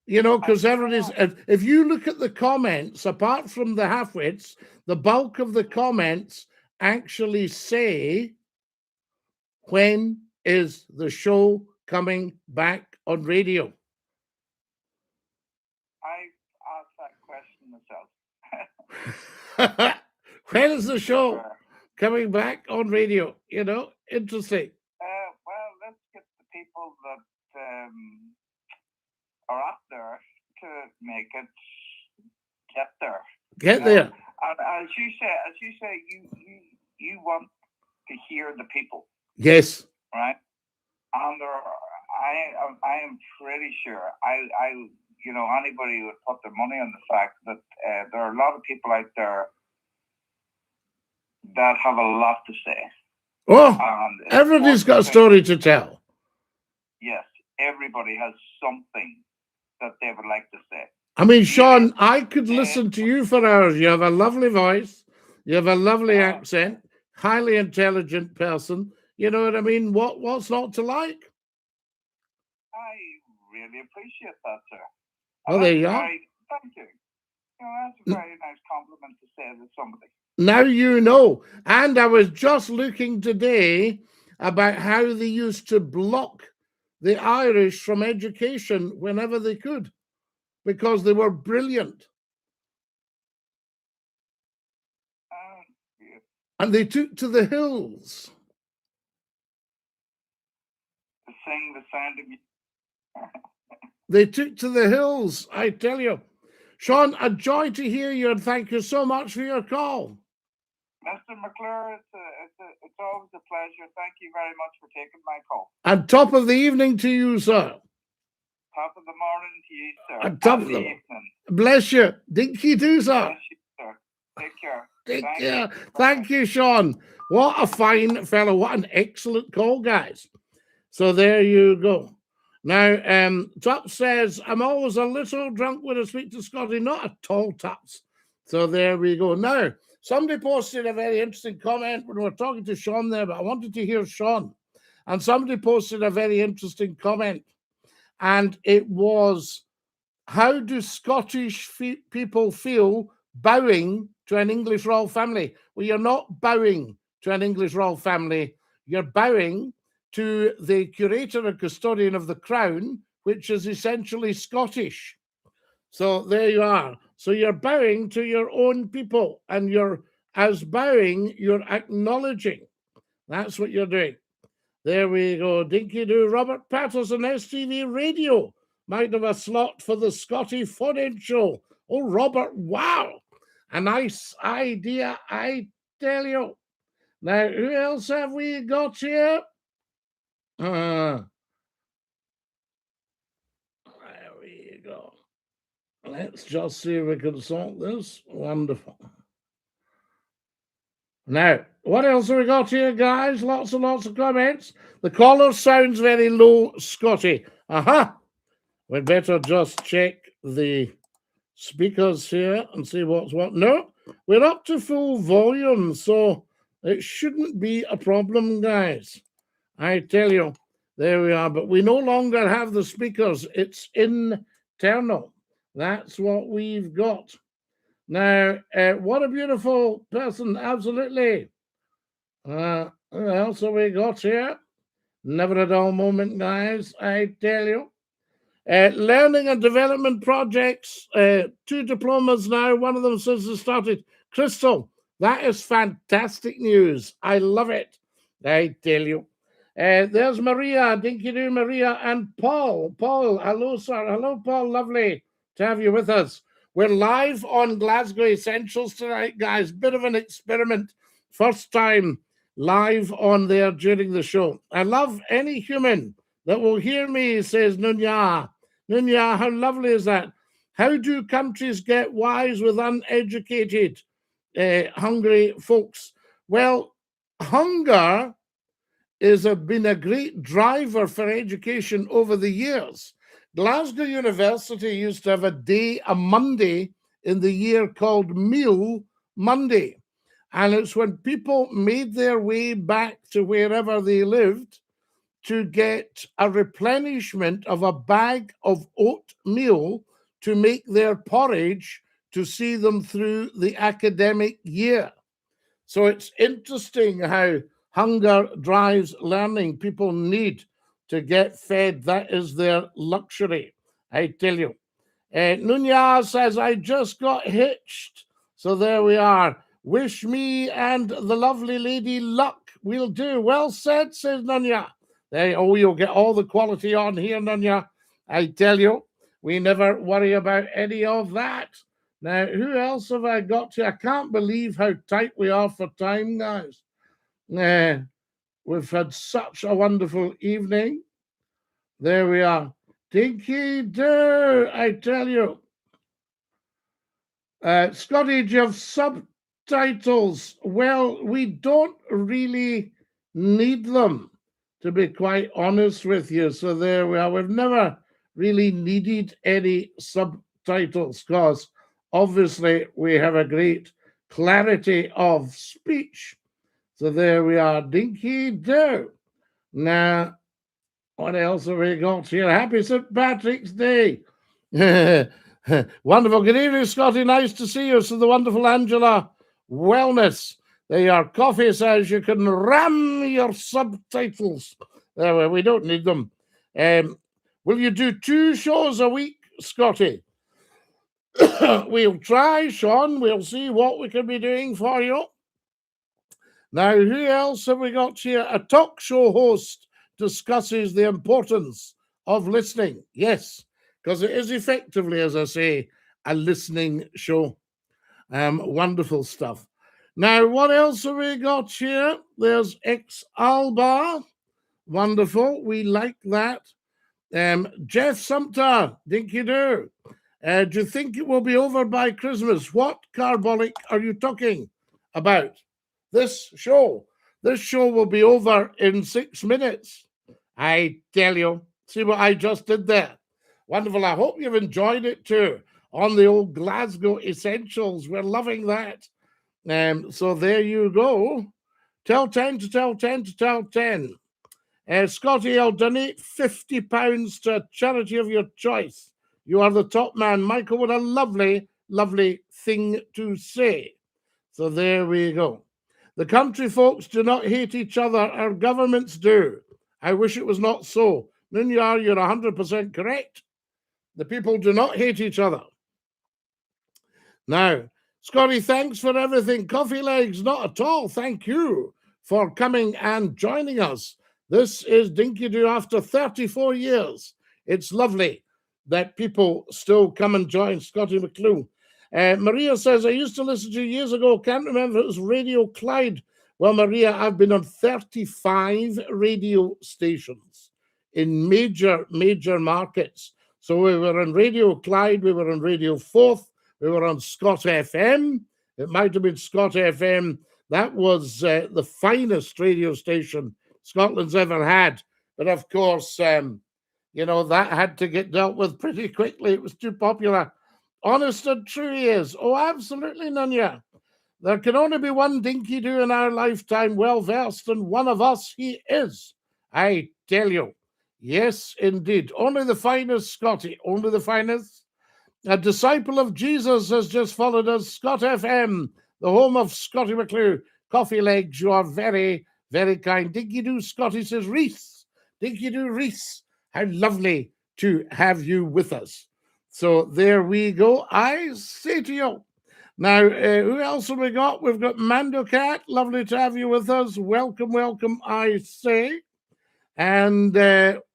You know, because everybody's, if you look at the comments, apart from the half-wits, the bulk of the comments actually say, when is the show coming back on radio? When is the show coming back on radio? You know, interesting. Well, let's get the people that are up there to make it get there. Get there. And as you say, you want to hear the people. Yes. Right. And I am pretty sure you know, anybody would put their money on the fact that there are a lot of people out there that have a lot to say. Oh, everybody's got a story to tell. Yes, everybody has something that they would like to say. I mean, Sean, I could listen to you for hours. You have a lovely voice. You have a lovely accent. Highly intelligent person. You know what I mean? What's not to like? I really appreciate that, sir. Oh, there you are. Thank you. That's a very nice compliment to say to somebody. Now you know. And I was just looking today about how they used to block the Irish from education whenever they could, because they were brilliant. Yeah. And they took to the hills. To sing the sound of music. They took to the hills, I tell you. Sean, a joy to hear you, and thank you so much for your call. Mr. McClure, it's always a pleasure. Thank you very much for taking my call. And top of the evening to you, sir. Top of the morning to you, sir. And top of the evening. Bless you. Dinky-Doo, sir. Bless you, sir. Take care. Take care. Thank you, Sean. What a fine fellow. What an excellent call, guys. So there you go. Now, Tup says, I'm always a little drunk when I speak to Scottie. Not at all, Tups. So there we go. Now, somebody posted a very interesting comment when we were talking to Sean there, but I wanted to hear Sean. And somebody posted a very interesting comment. And it was, how do Scottish people feel bowing to an English royal family? Well, you're not bowing to an English royal family. You're bowing to the curator and custodian of the crown, which is essentially Scottish. So there you are. So you're bowing to your own people, and as bowing, you're acknowledging. That's what you're doing. There we go. Dinky-Doo. Robert Patterson, STV Radio. Might have a slot for the Scottie phone-in show. Oh, Robert, wow. A nice idea, I tell you. Now, who else have we got here? There we go. Let's just see if we can sort this. Wonderful. Now, what else have we got here, guys? Lots and lots of comments. The caller sounds very low, Scottie. Aha! We'd better just check the speakers here and see what's what. No, we're up to full volume, so it shouldn't be a problem, guys. I tell you, there we are. But we no longer have the speakers. It's internal. That's what we've got. Now, what a beautiful person. Absolutely. Who else have we got here? Never a dull moment, guys. I tell you. Learning and development projects. 2 diplomas now. One of them since it started. Crystal, that is fantastic news. I love it. I tell you. There's Maria, Dinky-Doo Maria, and Paul. Paul, hello, sir. Hello, Paul. Lovely to have you with us. We're live on Glasgow Essentials tonight, guys. Bit of an experiment. First time live on there during the show. I love any human that will hear me, says Nunya. Nunya, how lovely is that? How do countries get wise with uneducated, hungry folks? Well, hunger has been a great driver for education over the years. Glasgow University used to have a Monday in the year called Meal Monday. And it's when people made their way back to wherever they lived to get a replenishment of a bag of oatmeal to make their porridge to see them through the academic year. So it's interesting how hunger drives learning. People need to get fed. That is their luxury, I tell you. Nunya says, I just got hitched. So there we are. Wish me and the lovely lady luck. We'll do. Well said, says Nunya. You'll get all the quality on here, Nunya. I tell you, we never worry about any of that. Now, who else have I got to? I can't believe how tight we are for time, guys. We've had such a wonderful evening. There we are. Dinky-Doo, I tell you. Scottie, do you have subtitles? Well, we don't really need them, to be quite honest with you. So there we are. We've never really needed any subtitles because obviously we have a great clarity of speech. So there we are. Dinky-Doo. Now, What else have we got here? Happy St. Patrick's Day. Wonderful. Good evening, Scottie. Nice to see you. So the wonderful Angela Wellness. There your coffee says you can ram your subtitles. There, we don't need them. Will you do 2 shows a week, Scottie? We'll try, Sean. We'll see what we can be doing for you. Now, who else have we got here? A talk show host discusses the importance of listening. Yes, because it is effectively, as I say, a listening show. Wonderful stuff. Now, what else have we got here? There's Ex Alba. Wonderful. We like that. Jeff Sumter, Dinky-Doo. Do you think it will be over by Christmas? What carbolic are you talking about? This show will be over in 6 minutes. I tell you, see what I just did there? Wonderful. I hope you've enjoyed it too. On the old Glasgow Essentials. We're loving that. So there you go. Tell 10 to tell 10 to tell 10. Scottie, I'll donate £50 to a charity of your choice. You are the top man. Michael, what a lovely, lovely thing to say. So there we go. The country folks do not hate each other. Our governments do. I wish it was not so. Nunyar, you're 100% correct. The people do not hate each other. Now, Scottie, thanks for everything. Coffee legs, not at all. Thank you for coming and joining us. This is Dinky-Doo after 34 years. It's lovely that people still come and join Scottie McClue. Maria says, I used to listen to you years ago. Can't remember if it was Radio Clyde. Well, Maria, I've been on 35 radio stations in major markets. So we were on Radio Clyde, we were on Radio Forth, we were on Scott FM. It might have been Scott FM. That was the finest radio station Scotland's ever had. But of course, that had to get dealt with pretty quickly. It was too popular. Honest and true he is. Oh, absolutely, Nunya. There can only be one Dinky-Doo in our lifetime, well-versed, and one of us he is. I tell you. Yes, indeed. Only the finest, Scottie. Only the finest. A disciple of Jesus has just followed us. Scott FM, the home of Scottie McClue. Coffee legs, you are very, very kind. Dinky-Doo, Scottie says, Reese. Dinky-Doo, Reese. How lovely to have you with us. So there we go. I say to you. Now, who else have we got? We've got Mando Cat. Lovely to have you with us. Welcome, welcome, I say. And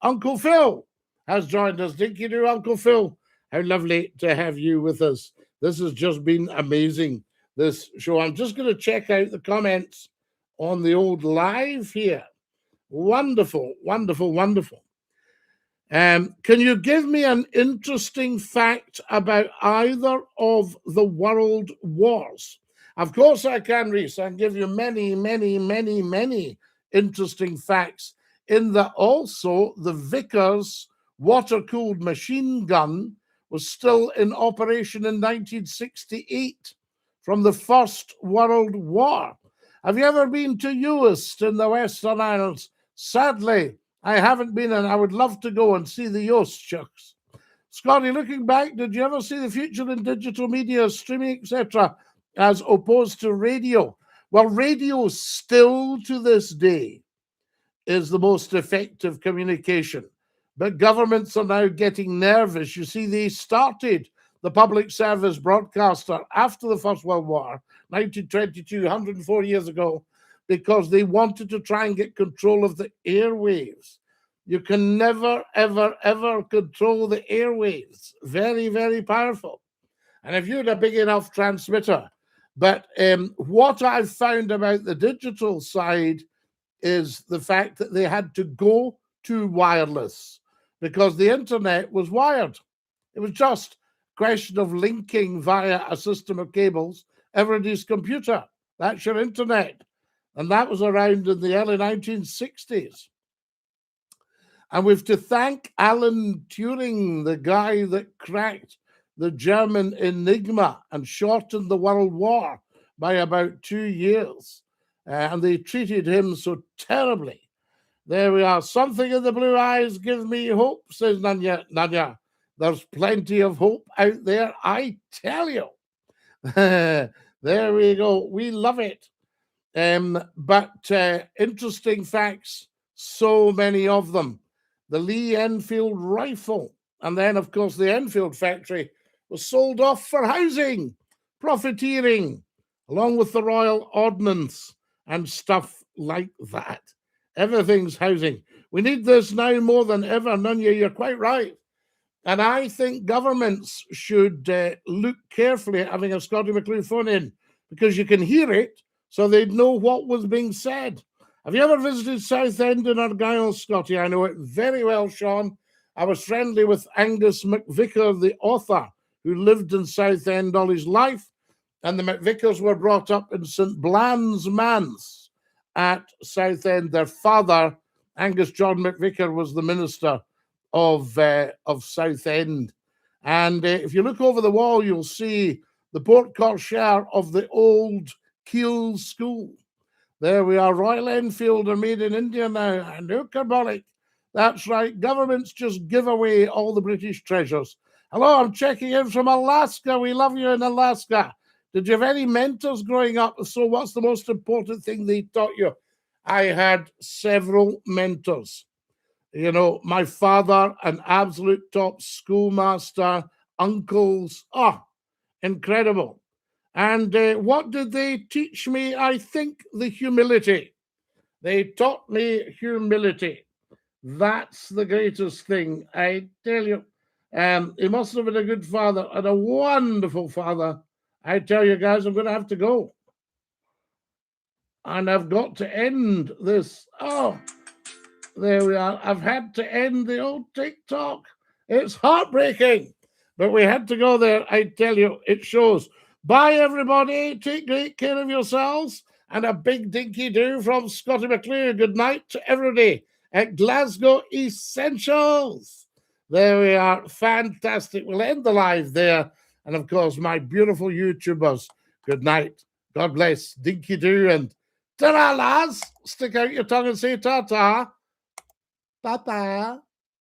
Uncle Phil has joined us. Dinky-Doo, Uncle Phil. How lovely to have you with us. This has just been amazing, this show. I'm just going to check out the comments on the old live here. Wonderful, wonderful, wonderful. Can you give me an interesting fact about either of the world wars? Of course I can, Reese. I can give you many, many, many, many interesting facts. In that also the Vickers water-cooled machine gun was still in operation in 1968 from the First World War. Have you ever been to Uist in the Western Isles? Sadly, I haven't been, and I would love to go and see the Yoast chucks. Scottie, looking back, did you ever see the future in digital media, streaming, etc., as opposed to radio? Well, radio still to this day is the most effective communication. But governments are now getting nervous. You see, they started the public service broadcaster after the First World War, 1922, 104 years ago, because they wanted to try and get control of the airwaves. You can never, ever, ever control the airwaves. Very, very powerful. And if you had a big enough transmitter. But what I've found about the digital side is the fact that they had to go to wireless because the internet was wired. It was just a question of linking via a system of cables everybody's computer. That's your internet. And that was around in the early 1960s. And we've to thank Alan Turing, the guy that cracked the German Enigma and shortened the World War by about 2 years. And they treated him so terribly There we are. Something in the blue eyes gives me hope, says Nanya. Nanya, there's plenty of hope out there, I tell you. There we go. We love it. But interesting facts, so many of them. The Lee Enfield rifle. And then, of course, the Enfield factory was sold off for housing, profiteering, along with the Royal Ordnance and stuff like that. Everything's housing. We need this now more than ever, Nunya. You're quite right. And I think governments should look carefully at having a Scottie McClue phone in, because you can hear it, so they'd know what was being said. Have you ever visited Southend in Argyll, Scottie? I know it very well, Sean. I was friendly with Angus McVicker, the author, who lived in Southend all his life, and the McVickers were brought up in St. Bland's Manse at Southend. Their father, Angus John McVicker, was the minister of Southend. And if you look over the wall, you'll see the porte-cochere of the old Keele School. There we are. Royal Enfield are made in India now. I know, carbolic. That's right. Governments just give away all the British treasures. Hello, I'm checking in from Alaska. We love you in Alaska. Did you have any mentors growing up? So what's the most important thing they taught you? I had several mentors. You know, my father, an absolute top schoolmaster, uncles, incredible. And what did they teach me? I think the humility. They taught me humility. That's the greatest thing, I tell you. He must have been a good father and a wonderful father. I tell you guys, I'm going to have to go. And I've got to end this. Oh, there we are. I've had to end the old TikTok. It's heartbreaking, but we had to go there. I tell you, it shows. Bye, everybody. Take great care of yourselves. And a big dinky-do from Scottie McClue. Good night to everybody at Glasgow Essentials. There we are. Fantastic. We'll end the live there. And, of course, my beautiful YouTubers. Good night. God bless. Dinky-do and ta-ra, lads. Stick out your tongue and say ta-ta. Ta-ta.